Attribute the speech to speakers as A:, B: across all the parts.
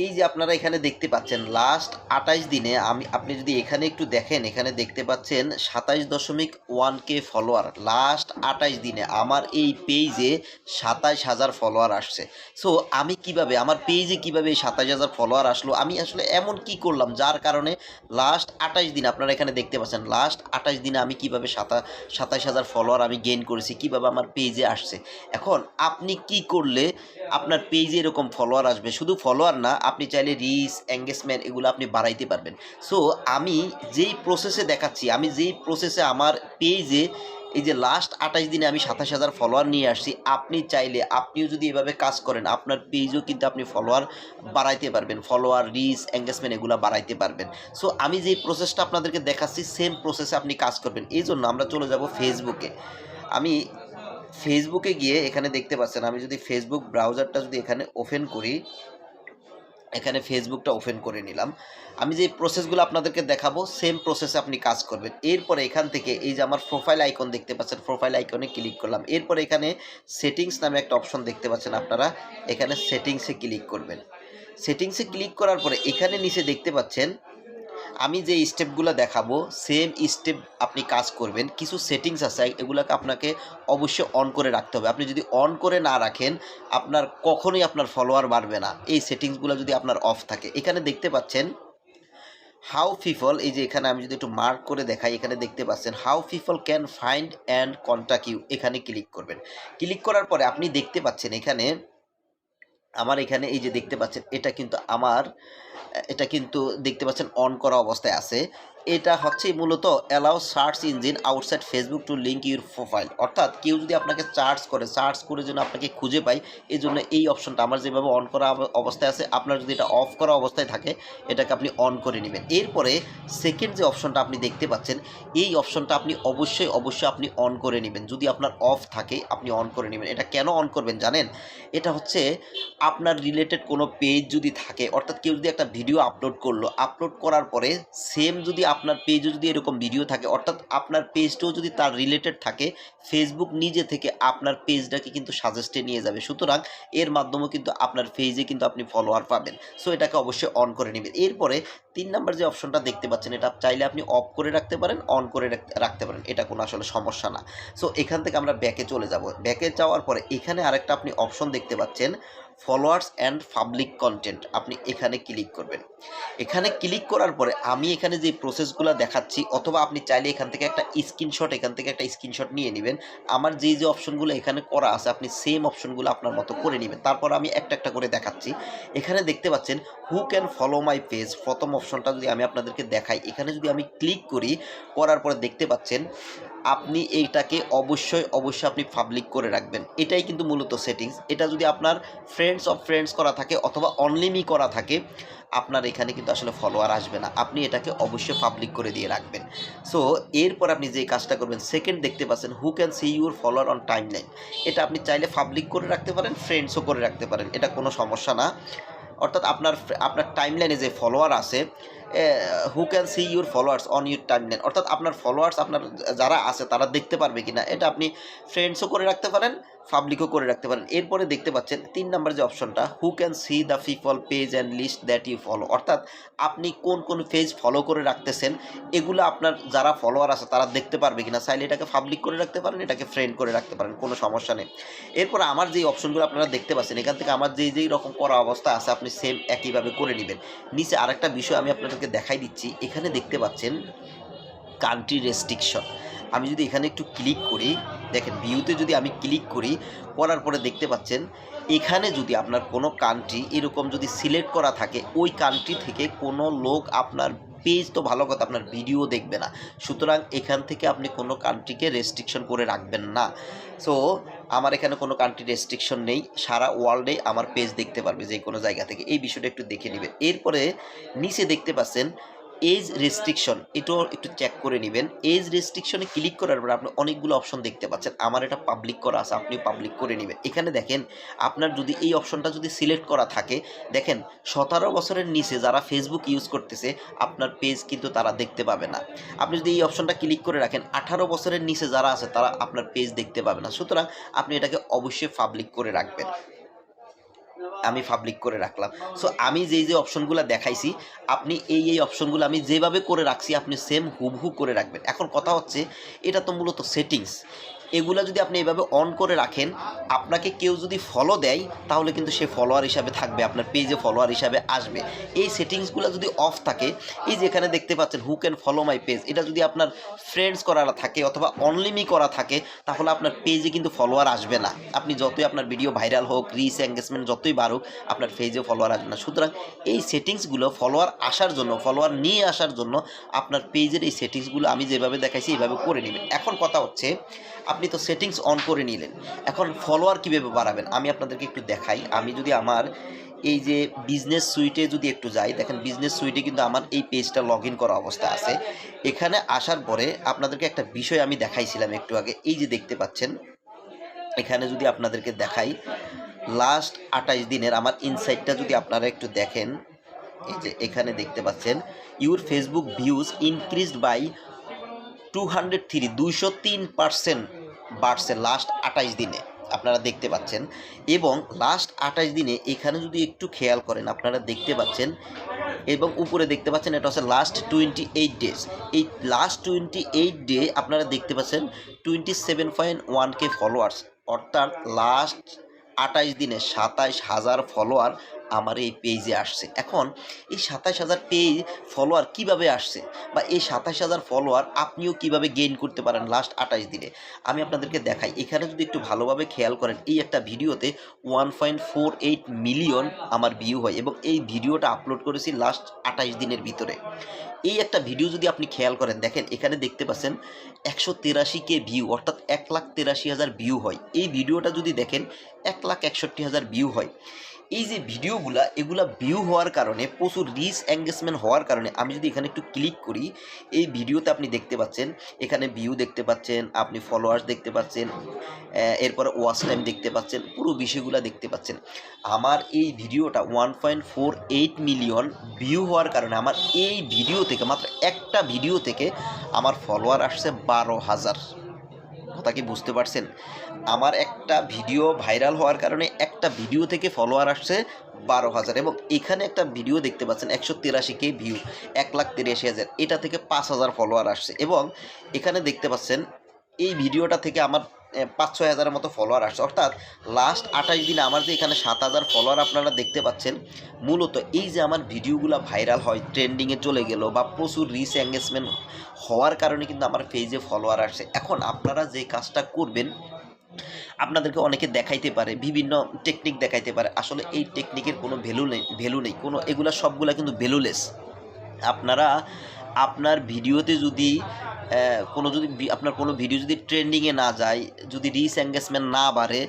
A: এই যে আপনারা এখানে দেখতে পাচ্ছেন লাস্ট ২৮ দিনে আপনি যদি এখানে একটু দেখেন, এখানে দেখতে পাচ্ছেন ২৭.1K ফলোয়ার। লাস্ট ২৮ দিনে আমার এই পেজে ২৭,০০০ ফলোয়ার আসছে। সো আমি কিভাবে আমার পেজে কিভাবে এই ২৭,০০০ ফলোয়ার আসলো, আমি আসলে এমন কি করলাম যার কারণে লাস্ট ২৮ দিন আপনারা এখানে দেখতে পাচ্ছেন লাস্ট ২৮ দিনে আমি কিভাবে ২৭,০০০ ফলোয়ার আমি গেইন করেছি, কিভাবে আমার পেজে আসছে। এখন আপনি কি করলে আপনার পেজে এরকম ফলোয়ার আসবে? শুধু ফলোয়ার না, আপনি চাইলে রিচ, এঙ্গেজমেন্ট এগুলো আপনি বাড়াইতে পারবেন। সো আমি যেই প্রসেসে দেখাচ্ছি, আমি যেই প্রসেসে আমার পেজে এই যে লাস্ট ২৮ দিনে আমি ২৭,০০০ ফলোয়ার নিয়ে আসছি, আপনি চাইলে আপনিও যদি এভাবে কাজ করেন, আপনার পেজেও কিন্তু আপনি ফলোয়ার বাড়াইতে পারবেন। ফলোয়ার, রিচ, এঙ্গেজমেন্ট এগুলো বাড়াইতে পারবেন। সো আমি যেই প্রসেসটা আপনাদেরকে দেখাচ্ছি সেম প্রসেসে আপনি কাজ করবেন। এইজন্য আমরা চলে যাব ফেসবুকে। আমি ফেসবুকে গিয়ে এখানে দেখতে পাচ্ছেন, আমি যদি ফেসবুক ব্রাউজারটা যদি এখানে ওপেন করি, এখানে ফেসবুকটা ওপেন করে নিলাম। আমি যে প্রসেসগুলো আপনাদেরকে দেখাবো সেম প্রসেসে আপনি কাজ করবেন। এরপরে এখান থেকে এই যে আমার প্রোফাইল আইকন দেখতে পাচ্ছেন, প্রোফাইল আইকনে ক্লিক করলাম। এরপরে এখানে সেটিংস নামে একটা অপশন দেখতে পাচ্ছেন আপনারা, এখানে সেটিংসে ক্লিক করবেন। সেটিংসে ক্লিক করার পরে এখানে নিচে দেখতে পাচ্ছেন আমি যে স্টেপগুলো দেখাবো সেম স্টেপ আপনি কাজ করবেন। কিছু সেটিংস আছে এগুলোকে আপনাকে অবশ্যই অন করে রাখতে হবে। আপনি যদি অন করে না রাখেন আপনার কখনোই আপনার ফলোয়ার বাড়বে না, এই সেটিংসগুলো যদি আপনার অফ থাকে। এখানে দেখতে পাচ্ছেন হাউ পিপল, এই যে এখানে আমি যদি একটু মার্ক করে দেখাই, এখানে দেখতে পাচ্ছেন how people can find and contact you, এখানে ক্লিক করবেন। ক্লিক করার পরে আপনি দেখতে পাচ্ছেন এখানে আমার এখানে এই যে দেখতে পাচ্ছেন এটা কিন্তু দেখতে পাচ্ছেন অন করা অবস্থায় আছে। এটা হচ্ছে মূলত allow search engine outside Facebook two link your profile, অর্থাৎ কেউ যদি আপনাকে সার্চ করে যেন আপনাকে খুঁজে পায়, এই জন্য এই অপশনটা আমার যেভাবে অন করা অবস্থায় আছে, আপনার যদি এটা অফ করা অবস্থায় থাকে এটাকে আপনি অন করে নেবেন। এরপরে সেকেন্ড যে অপশনটা আপনি দেখতে পাচ্ছেন, এই অপশনটা আপনি অবশ্যই আপনি অন করে নেবেন। যদি আপনার অফ থাকে আপনি অন করে নেবেন। এটা কেন অন করবেন জানেন? এটা হচ্ছে আপনার রিলেটেড কোনো পেজ যদি থাকে, অর্থাৎ কেউ যদি একটা ভিডিও আপলোড করলো, আপলোড করার পরে সেম যদি আপনার পেজে যদি এরকম ভিডিও থাকে, অর্থাৎ আপনার পেজটাও যদি তার রিলেটেড থাকে, ফেসবুক নিজে থেকে আপনার পেজটাকে কিন্তু সাজেস্টে নিয়ে যাবে। সুতরাং এর মাধ্যমে কিন্তু আপনার পেজে কিন্তু আপনি ফলোয়ার পাবেন। সো এটাকে অবশ্যই অন করে নেবেন। এরপরে ৩ নাম্বার যে অপশনটা দেখতে পাচ্ছেন, এটা চাইলে আপনি অফ করে রাখতে পারেন, অন করে রাখতে পারেন, এটা কোনো আসলে সমস্যা না। সো এখান থেকে আমরা ব্যাকে চলে যাব। ব্যাকে যাওয়ার পরে এখানে আরেকটা আপনি অপশন দেখতে পাচ্ছেন ফলোয়ার্স অ্যান্ড পাবলিক কন্টেন্ট, আপনি এখানে ক্লিক করবেন। এখানে ক্লিক করার পরে আমি এখানে যে প্রসেসগুলো দেখাচ্ছি, অথবা আপনি চাইলে এখান থেকে একটা স্ক্রিনশট নিয়ে নেবেন। আমার যে অপশনগুলো এখানে করা আছে আপনি সেম অপশনগুলো আপনার মতো করে নেবেন। তারপর আমি একটা করে দেখাচ্ছি। এখানে দেখতে পাচ্ছেন who can follow my page, প্রথম অপশনটা যদি আমি আপনাদেরকে দেখাই, এখানে যদি আমি ক্লিক করার পরে দেখতে পাচ্ছেন আপনি এইটাকে অবশ্যই আপনি পাবলিক করে রাখবেন। এটাই কিন্তু মূলত সেটিংস। এটা যদি আপনার ফ্রেন্ডস করা থাকে অথবা অনলি মি করা থাকে, আপনার এখানে কিন্তু আসলে ফলোয়ার আসবে না। আপনি এটাকে অবশ্যই পাবলিক করে দিয়ে রাখবেন। সো এরপর আপনি যে কাজটা করবেন, সেকেন্ড দেখতে পাচ্ছেন হু can see your follower on timeline, এটা আপনি চাইলে পাবলিক করে রাখতে পারেন, ফ্রেন্ডসও করে রাখতে পারেন, এটা কোনো সমস্যা না। অর্থাৎ আপনার টাইমলাইনে যে ফলোয়ার আছে, হু can see your followers on your timeline, অর্থাৎ আপনার ফলোয়ার্স আপনার যারা আছে তারা দেখতে পারবে কিনা, এটা আপনি ফ্রেন্ডসও করে রাখতে পারেন, পাবলিকও করে রাখতে পারেন। এরপরে দেখতে পাচ্ছেন ৩ নাম্বার যে অপশনটা who can see the people page and list that you follow, অর্থাৎ আপনি কোন পেজ ফলো করে রাখতেছেন এগুলো আপনার যারা ফলোয়ার আছে তারা দেখতে পারবে কিনা, চাইলে এটাকে পাবলিক করে রাখতে পারেন, এটাকে ফ্রেন্ড করে রাখতে পারেন, কোনো সমস্যা নেই। এরপর আমার যেই অপশনগুলো আপনারা দেখতে পাচ্ছেন, এখান থেকে আমার যেই রকম করা অবস্থা আছে আপনি সেম একইভাবে করে নেবেন। নিচে আরেকটা বিষয় আমি আপনাদেরকে দেখাই দিচ্ছি, এখানে দেখতে পাচ্ছেন কান্ট্রি রেস্ট্রিকশন। আমি যদি এখানে একটু ক্লিক করি, দেখেন ভিউতে যদি আমি ক্লিক করার পরে দেখতে পাচ্ছেন এখানে যদি আপনার কোনো কান্ট্রি এরকম যদি সিলেক্ট করা থাকে, ওই কান্ট্রি থেকে কোনো লোক আপনার পেজ তো ভালো কথা আপনার ভিডিও দেখবে না। সুতরাং এখান থেকে আপনি কোনো কান্ট্রিকে রেস্ট্রিকশন করে রাখবেন না। সো আমার এখানে কোনো কান্ট্রি রেস্ট্রিকশন নেই, সারা ওয়ার্ল্ডে আমার পেজ দেখতে পারবে যে কোনো জায়গা থেকে। এই বিষয়টা একটু দেখে নেবেন। এরপরে নিচে দেখতে পাচ্ছেন এজ রেস্ট্রিকশন, এটাও একটু চেক করে নেবেন। এজ রেস্ট্রিকশনে ক্লিক করার পর আপনি অনেকগুলো অপশন দেখতে পাচ্ছেন, আমার এটা পাবলিক করা আছে, আপনি পাবলিক করে নেবেন। এখানে দেখেন আপনার যদি এই অপশনটা যদি সিলেক্ট করা থাকে, দেখেন 17 বছরের নিচে যারা ফেসবুক ইউজ করতেছে আপনার পেজ কিন্তু তারা দেখতে পাবে না। আপনি যদি এই অপশনটা ক্লিক করে রাখেন, 18 বছরের নিচে যারা আছে তারা আপনার পেজ দেখতে পাবে না। সুতরাং আপনি এটাকে অবশ্যই পাবলিক করে রাখবেন। আমি পাবলিক করে রাখলাম। সো আমি যে অপশনগুলো দেখাইছি, আপনি এই অপশনগুলো আমি যেভাবে করে রাখছি আপনি সেম হুবহু করে রাখবেন। এখন কথা হচ্ছে এটা তো মূলত সেটিংস। এগুলা যদি আপনি এভাবে অন করে রাখেন, আপনাকে কেউ যদি ফলো দেয় তাহলে কিন্তু সে ফলোয়ার হিসাবে থাকবে, আপনার পেজে ফলোয়ার হিসাবে আসবে। এই সেটিংসগুলো যদি অফ থাকে, এই যে এখানে দেখতে পাচ্ছেন who can follow my page, এটা যদি আপনার ফ্রেন্ডস করা থাকে অথবা অনলি মি করা থাকে, তাহলে আপনার পেজে কিন্তু ফলোয়ার আসবে না। আপনি যতই আপনার ভিডিও ভাইরাল হোক, রিচ এঙ্গেজমেন্ট যতই বাড়ুক, আপনার পেজে ফলোয়ার আসবে না। সুতরাং এই সেটিংসগুলো ফলোয়ার আসার জন্য, ফলোয়ার নিয়ে আসার জন্য আপনার পেজের এই সেটিংসগুলো আমি যেভাবে দেখাইছি এইভাবে করে নেবেন। এখন কথা হচ্ছে আপনি তো সেটিংস অন করে নিলেন, এখন ফলোয়ার কীভাবে বাড়াবেন আমি আপনাদেরকে একটু দেখাই। আমি যদি আমার এই যে বিজনেস সুইটে যদি একটু যাই, দেখেন বিজনেস সুইটে কিন্তু আমার এই পেজটা লগ ইন করা অবস্থা আছে। এখানে আসার পরে আপনাদেরকে একটা বিষয় আমি দেখাইছিলাম একটু আগে, এই যে দেখতে পাচ্ছেন এখানে যদি আপনাদেরকে দেখাই লাস্ট 28 দিনের আমার ইনসাইটটা যদি আপনারা একটু দেখেন, এই যে এখানে দেখতে পাচ্ছেন your Facebook views increased by 203% বাড়ছে লাস্ট 28 দিনে, আপনারা দেখতে পাচ্ছেন। এবং লাস্ট 28 দিনে এখানে যদি একটু খেয়াল করেন আপনারা দেখতে পাচ্ছেন, এবং উপরে দেখতে পাচ্ছেন এটা হচ্ছে লাস্ট 28 ডেজ। এই লাস্ট 28 ডে আপনারা দেখতে পাচ্ছেন 27.1K ফলোয়ার্স, অর্থাৎ লাস্ট 28 দিনে 27,000 ফলোয়ার আমার এই পেজে আসছে। এখন এই 27,000 পেজ ফলোয়ার কিভাবে আসছে, বা এই 27,000 ফলোয়ার আপনিও কিভাবে গেইন করতে পারেন লাস্ট 28 দিনে, আমি আপনাদেরকে দেখাই। এখানে যদি একটু ভালোভাবে খেয়াল করেন, এই একটা ভিডিওতে 1.48 মিলিয়ন আমার ভিউ হয়, এবং এই ভিডিওটা আপলোড করেছি লাস্ট 28 দিনের ভিতরে। এই একটা ভিডিও যদি আপনি খেয়াল করেন, দেখেন এখানে দেখতে পাচ্ছেন 183K ভিউ, অর্থাৎ 1,83,000 ভিউ হয়। এই ভিডিওটা যদি দেখেন 1,61,000 ভিউ হয়। এই যে ভিডিওগুলা, এগুলা ভিউ হওয়ার কারণে, প্রচুর রিচ এঙ্গেজমেন্ট হওয়ার কারণে, আমি যদি এখানে একটু ক্লিক করি, এই ভিডিওতে আপনি দেখতে পাচ্ছেন এখানে ভিউ দেখতে পাচ্ছেন, আপনি ফলোয়ার্স দেখতে পাচ্ছেন, এরপরে ওয়াচ টাইম দেখতে পাচ্ছেন, পুরো বিষয়গুলো দেখতে পাচ্ছেন। আমার এই ভিডিওটা 1.48 মিলিয়ন ভিউ হওয়ার কারণে আমার এই ভিডিও থেকে, মাত্র একটা ভিডিও থেকে আমার ফলোয়ার আসছে 12,000। কথা কি বুঝতে পারছেন? আমার একটা ভিডিও ভাইরাল হওয়ার কারণে একটা ভিডিও থেকে ফলোয়ার আসছে 12,000, এবং এখানে একটা ভিডিও দেখতে পাচ্ছেন 183K ভিউ, 1,83,000, এটা থেকে 5,000 ফলোয়ার আসছে। এবং এখানে দেখতে পাচ্ছেন এই ভিডিওটা থেকে আমার 5-6 হাজারের মতো ফলোয়ার আসছে, অর্থাৎ লাস্ট 28 দিনে আমার যে এখানে 7,000 ফলোয়ার আপনারা দেখতে পাচ্ছেন, মূলত এই যে আমার ভিডিওগুলো ভাইরাল হয়, ট্রেন্ডিংয়ে চলে গেল, বা প্রচুর রিচ এঙ্গেজমেন্ট হওয়ার কারণে কিন্তু আমার পেজে ফলোয়ার আসছে। এখন আপনারা যে কাজটা করবেন, আপনাদেরকে অনেকে দেখাইতে পারে, বিভিন্ন টেকনিক দেখাইতে পারে, আসলে এই টেকনিকের কোনো ভ্যালু নেই কোনো, এগুলা সবগুলা কিন্তু ভ্যালুলেস। আপনারা আপনার ভিডিওতে যদি আপনার কোনো ভিডিও যদি ট্রেন্ডিংয়ে না যায়, যদি রিচ এঙ্গেজমেন্ট না বাড়ে,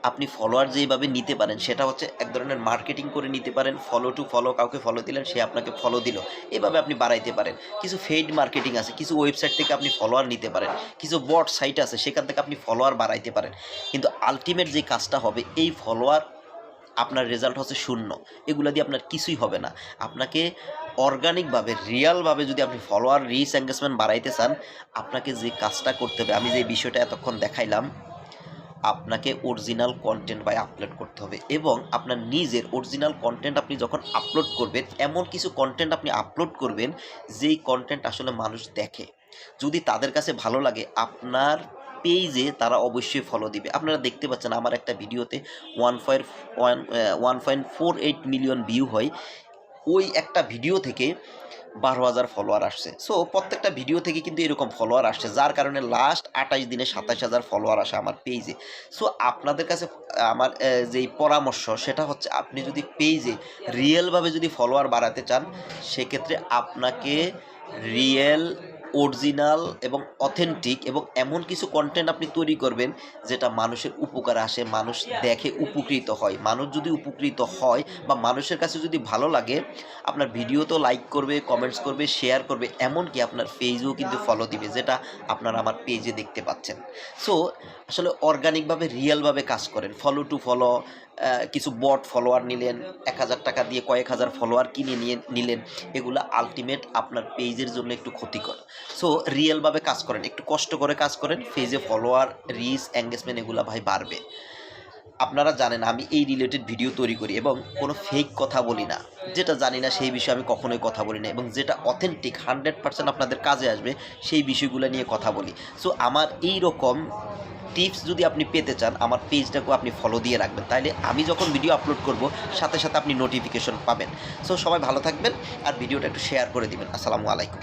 A: আপনি ফলোয়ার যেভাবে নিতে পারেন সেটা হচ্ছে এক ধরনের মার্কেটিং করে নিতে পারেন। ফলো টু ফলো, কাউকে ফলো দিলেন, সে আপনাকে ফলো দিল, এভাবে আপনি বাড়াইতে পারেন। কিছু ফেড মার্কেটিং আছে, কিছু ওয়েবসাইট থেকে আপনি ফলোয়ার নিতে পারেন, কিছু বট সাইট আছে সেখান থেকে আপনি ফলোয়ার বাড়াইতে পারেন। কিন্তু আলটিমেট যে কাজটা হবে, এই ফলোয়ার আপনার রেজাল্ট হচ্ছে শূন্য, এগুলো দিয়ে আপনার কিছুই হবে না। আপনাকে অর্গানিকভাবে, রিয়ালভাবে যদি আপনি ফলোয়ার রিচ এঙ্গেজমেন্ট বাড়াইতে চান, আপনাকে যে কাজটা করতে হবে, আমি যে বিষয়টা এতক্ষণ দেখাইলাম, আপনাকে অরিজিনাল কন্টেন্ট আপলোড করতে হবে। এবং আপনার নিজের অরিজিনাল কন্টেন্ট আপনি যখন আপলোড করবেন, এমন কিছু কন্টেন্ট আপনি আপলোড করবেন যেই কন্টেন্ট আসলে মানুষ দেখে, যদি তাদের কাছে ভালো লাগে আপনার পেজে তারা অবশ্যই ফলো দিবে। আপনারা দেখতে পাচ্ছেন আমার একটা ভিডিওতে 1.48 মিলিয়ন ভিউ হয়, ওই একটা ভিডিও থেকে 12,000 ফলোয়ার আসছে। সো প্রত্যেকটা ভিডিও থেকে কিন্তু এরকম ফলোয়ার আসছে, যার কারণে লাস্ট 28 দিনে 27,000 ফলোয়ার আসে আমার পেজে। সো আপনাদের কাছে আমার যেই পরামর্শ সেটা হচ্ছে, আপনি যদি পেজে রিয়েলভাবে যদি ফলোয়ার বাড়াতে চান, সেক্ষেত্রে আপনাকে রিয়েল, অরিজিনাল এবং অথেন্টিক এবং এমন কিছু কন্টেন্ট আপনি তৈরি করবেন যেটা মানুষের উপকারে আসে, মানুষ দেখে উপকৃত হয়। মানুষ যদি উপকৃত হয় বা মানুষের কাছে যদি ভালো লাগে, আপনার ভিডিও তো লাইক করবে, কমেন্টস করবে, শেয়ার করবে, এমনকি আপনার পেজেও কিন্তু ফলো দিবে, যেটা আপনারা আমার পেজে দেখতে পাচ্ছেন। সো আসলে অর্গানিকভাবে, রিয়েলভাবে কাজ করেন। ফলো টু ফলো, কিছু বট ফলোয়ার নিলেন, 1,000 টাকা দিয়ে কয়েক হাজার ফলোয়ার কিনে নিলেন, এগুলো আলটিমেট আপনার পেজের জন্য একটু ক্ষতিকর। সো রিয়েলভাবে কাজ করেন, একটু কষ্ট করে কাজ করেন, পেজে ফলোয়ার, রিচ, এঙ্গেজমেন্ট এগুলো বাড়বে। আপনারা জানেন আমি এই রিলেটেড ভিডিও তৈরি করি এবং কোনো ফেক কথা বলি না। যেটা জানি না সেই বিষয়ে আমি কখনোই কথা বলি না এবং যেটা অথেন্টিক 100% আপনাদের কাজে আসবে সেই বিষয়গুলো নিয়ে কথা বলি। সো আমার এই রকম টিপস যদি আপনি পেতে চান আমার পেজটাকেও আপনি ফলো দিয়ে রাখবেন, তাইলে আমি যখন ভিডিও আপলোড করব সাথে সাথে আপনি নোটিফিকেশন পাবেন। সো সবাই ভালো থাকবেন আর ভিডিওটা একটু শেয়ার করে দিবেন। আসসালামু আলাইকুম।